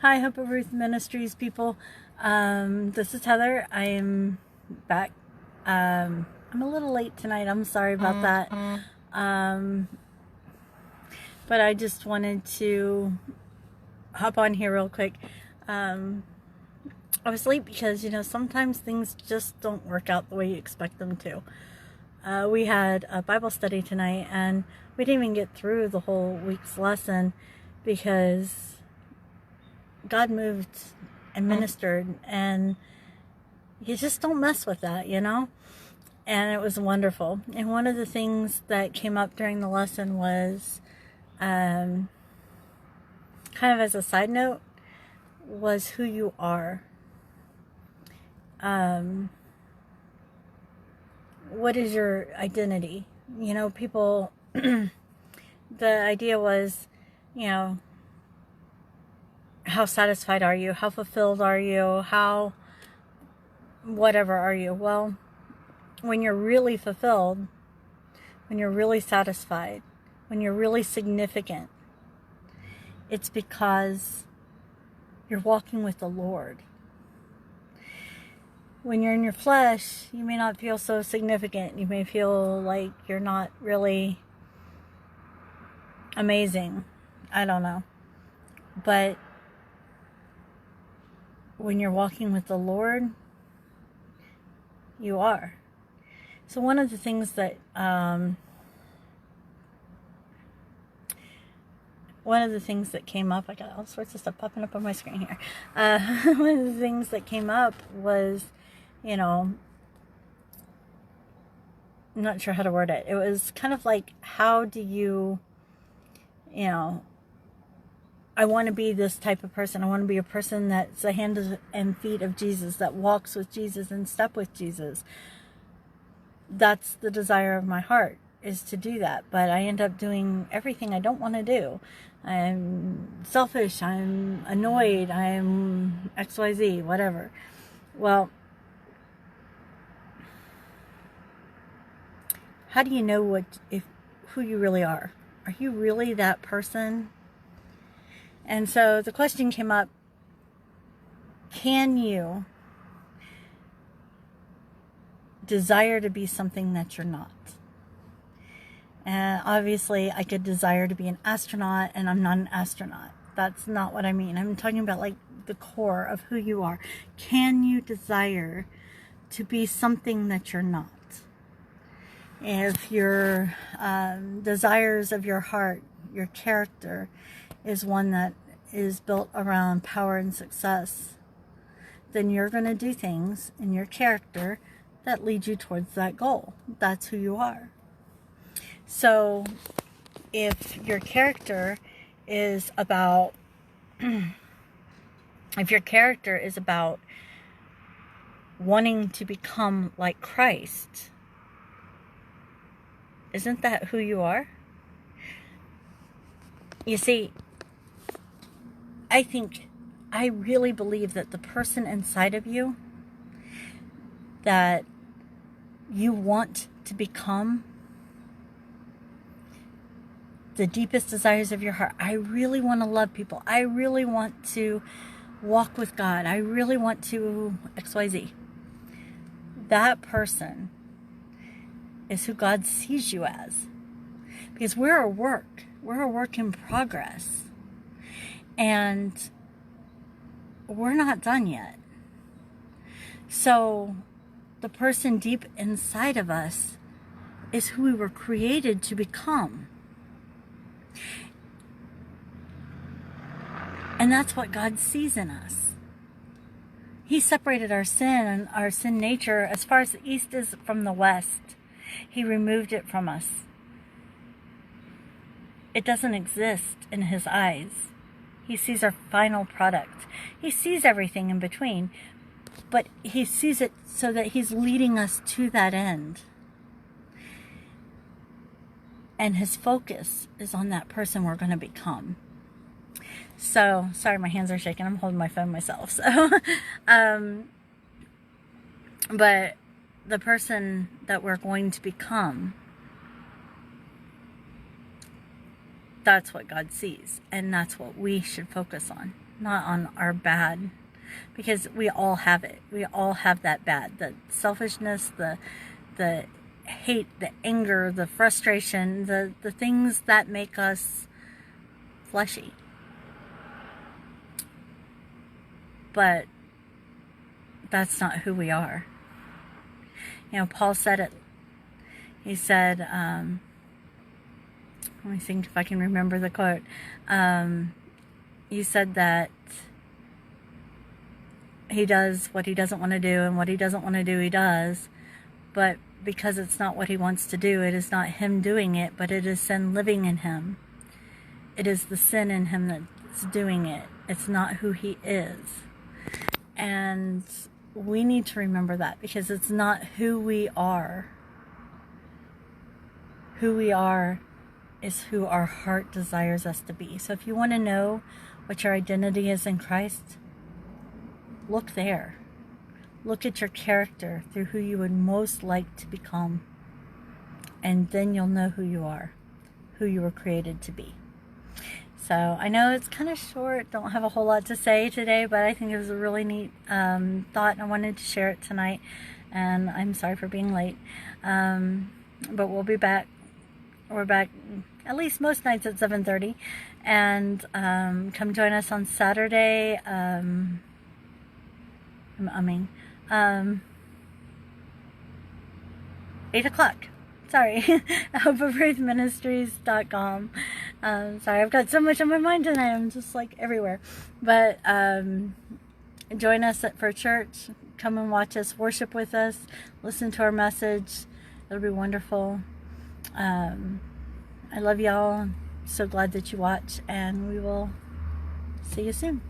Hi, Hope of Ruth Ministries people. This is Heather. I am back. I'm a little late tonight. I'm sorry about that. But I just wanted to hop on here real quick. I was late because, sometimes things just don't work out the way you expect them to. We had a Bible study tonight, and we didn't even get through the whole week's lesson because God moved and ministered, and you just don't mess with that, and it was wonderful. And one of the things that came up during the lesson was, kind of as a side note, was who you are. What is your identity? People, the idea was, how satisfied are you? How fulfilled are you? How whatever are you? Well, when you're really fulfilled, when you're really satisfied, when you're really significant, it's because you're walking with the Lord. When you're in your flesh, you may not feel so significant. You may feel like you're not really amazing. I don't know. But when you're walking with the Lord, you are. So one of the things that came up, I got all sorts of stuff popping up on my screen here. One of the things that came up was, I'm not sure how to word it. It was kind of like, how do you, I want to be this type of person. I want to be a person that's the hands and feet of Jesus, that walks with Jesus and step with Jesus. That's the desire of my heart, is to do that. But I end up doing everything I don't want to do. I'm selfish. I'm annoyed. I'm XYZ, whatever. Well, how do you know who you really are? Are you really that person? And so the question came up, can you desire to be something that you're not? And obviously I could desire to be an astronaut, and I'm not an astronaut. That's not what I mean. I'm talking about like the core of who you are. Can you desire to be something that you're not? If your desires of your heart, your character, is one that is built around power and success, then you're going to do things in your character that lead you towards that goal. That's who you are. So if your character is about wanting to become like Christ, isn't that who you are? You see, I really believe that the person inside of you that you want to become, the deepest desires of your heart, I really want to love people. I really want to walk with God. I really want to XYZ. That person is who God sees you as. Because we're a work in progress. And we're not done yet. So the person deep inside of us is who we were created to become. And that's what God sees in us. He separated our sin and our sin nature as far as the east is from the west. He removed it from us. It doesn't exist in His eyes. He sees our final product. He sees everything in between, but He sees it so that He's leading us to that end. And His focus is on that person we're going to become. So, sorry, my hands are shaking. I'm holding my phone myself. So, but the person that we're going to become, that's what God sees. And that's what we should focus on. not on our bad, because we all have it. We all have that bad, the selfishness, the hate, the anger, the frustration, the things that make us fleshy. But that's not who we are. You know, Paul said it. He said, let me think if I can remember the quote. He said that he does what he doesn't want to do, and what he doesn't want to do, he does. But because it's not what he wants to do, it is not him doing it, but it is sin living in him. It is the sin in him that's doing it. It's not who he is. And we need to remember that, because it's not who we are. Who we are is who our heart desires us to be. So if you want to know what your identity is in Christ, look there. Look at your character through who you would most like to become. And then you'll know who you are, who you were created to be. So I know it's kind of short, don't have a whole lot to say today, but I think it was a really neat thought, and I wanted to share it tonight. And I'm sorry for being late. But we'll be back. We're back at least most nights at 7:30. And come join us on Saturday. I'm umming. 8 o'clock. Sorry. HopeofRuthMinistries.com. Sorry, I've got so much on my mind tonight. I'm just like everywhere. But join us for church. Come and watch us, worship with us, listen to our message. It'll be wonderful. I love y'all. I'm so glad that you watch, and we will see you soon.